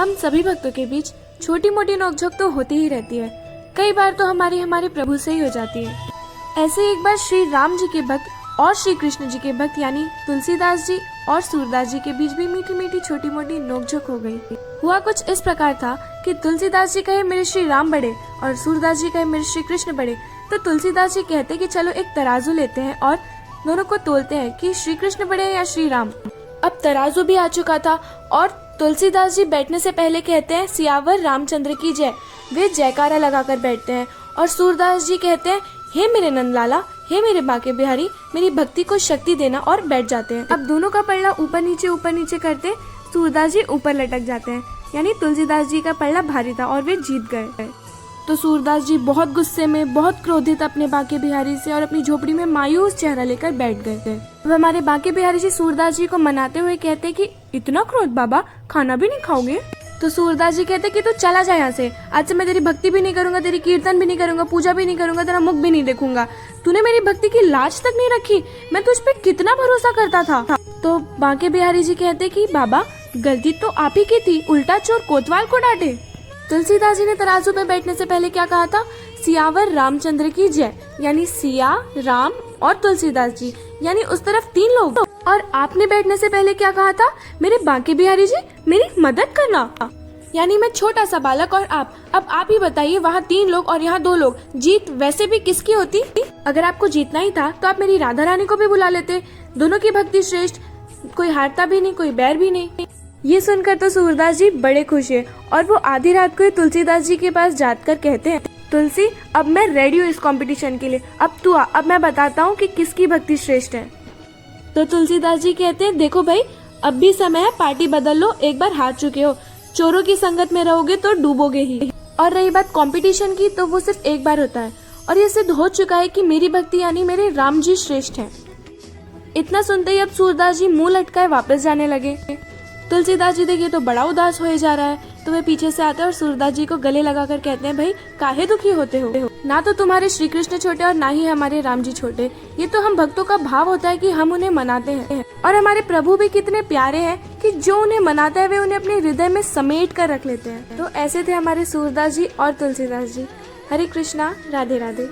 हम सभी भक्तों के बीच छोटी मोटी नोकझोंक तो होती ही रहती है। कई बार तो हमारे प्रभु से ही हो जाती है। ऐसे एक बार श्री राम जी के भक्त और श्री कृष्ण जी के भक्त यानी तुलसीदास जी और सूरदास जी के बीच भी मीठी मीठी छोटी मोटी नोकझोंक हो गई। हुआ कुछ इस प्रकार था कि तुलसीदास जी कहे मेरे श्री राम बड़े और सूरदास जी कहे मेरे श्री कृष्ण बड़े। तो तुलसीदास जी कहते कि चलो एक तराजू लेते हैं और दोनों को तोलते हैं कि श्री कृष्ण बड़े हैं या श्री राम। अब तराजू भी आ चुका था और तुलसीदास जी बैठने से पहले कहते हैं सियावर रामचंद्र की जय। वे जयकारा लगाकर बैठते हैं और सूरदास जी कहते हैं हे मेरे नंदलाला, हे मेरे बांके बिहारी, मेरी भक्ति को शक्ति देना, और बैठ जाते हैं। अब दोनों का पल्ला ऊपर नीचे करते सूरदास जी ऊपर लटक जाते हैं, यानी तुलसीदास जी का पल्ला भारी था और वे जीत गए। तो सूरदास जी बहुत गुस्से में, बहुत क्रोधित अपने बांके बिहारी से और अपनी झोपड़ी में मायूस चेहरा लेकर बैठ गए। अब हमारे बांके बिहारी जी सूरदास जी को मनाते हुए कहते कि इतना क्रोध बाबा, खाना भी नहीं खाओगे? तो सूरदास जी कहते कि तू चला जा यहाँ से, आज से मैं तेरी भक्ति भी नहीं करूंगा, तेरी कीर्तन भी नहीं करूंगा, पूजा भी नहीं करूंगा, तेरा मुख भी नहीं देखूंगा। तूने मेरी भक्ति की लाज तक नहीं रखी, मैं तुझ पे कितना भरोसा करता था। तो बांके बिहारी जी कहते कि बाबा गलती तो आप ही की थी, उल्टा चोर कोतवाल को डांटे। तुलसीदास जी ने तराजू में बैठने से पहले क्या कहा था? सियावर रामचंद्र की जय, यानी सिया, राम और तुलसीदास जी, यानी उस तरफ 3 लोग। और आपने बैठने से पहले क्या कहा था? मेरे बांके बिहारी जी मेरी मदद करना, यानी मैं छोटा सा बालक और आप। अब आप ही बताइए, वहाँ 3 लोग और यहाँ 2 लोग, जीत वैसे भी किसकी होती? अगर आपको जीतना ही था तो आप मेरी राधा रानी को भी बुला लेते। दोनों की भक्ति श्रेष्ठ, कोई हारता भी नहीं, कोई बैर भी नहीं। ये सुनकर तो सूरदास जी बड़े खुश है और वो आधी रात को तुलसीदास जी के पास जाकर कहते हैं तुलसी अब मैं रेडी हूँ इस कंपटीशन के लिए, अब तू आ, अब मैं बताता हूँ कि किसकी भक्ति श्रेष्ठ है। तो तुलसीदास जी कहते हैं देखो भाई, अब भी समय है, पार्टी बदल लो, एक बार हार चुके हो, चोरों की संगत में रहोगे तो डूबोगे ही। और रही बात कंपटीशन की, तो वो सिर्फ एक बार होता है और ये सिद्ध हो चुका है कि मेरी भक्ति यानी मेरे राम जी श्रेष्ठ है। इतना सुनते ही अब सूरदास जी मुंह लटकाए वापस जाने लगे। तुलसीदास जी देखिए तो बड़ा उदास होए जा रहा है, तो वे पीछे से आते हैं और सूरदास जी को गले लगाकर कहते हैं भाई काहे दुखी होते हो? ना तो तुम्हारे श्री कृष्ण छोटे और ना ही हमारे राम जी छोटे। ये तो हम भक्तों का भाव होता है कि हम उन्हें मनाते हैं, और हमारे प्रभु भी कितने प्यारे हैं कि जो उन्हें मनाता है वे उन्हें अपने हृदय में समेट कर रख लेते हैं। तो ऐसे थे हमारे सूरदास जी और तुलसीदास जी। हरे कृष्णा, राधे राधे।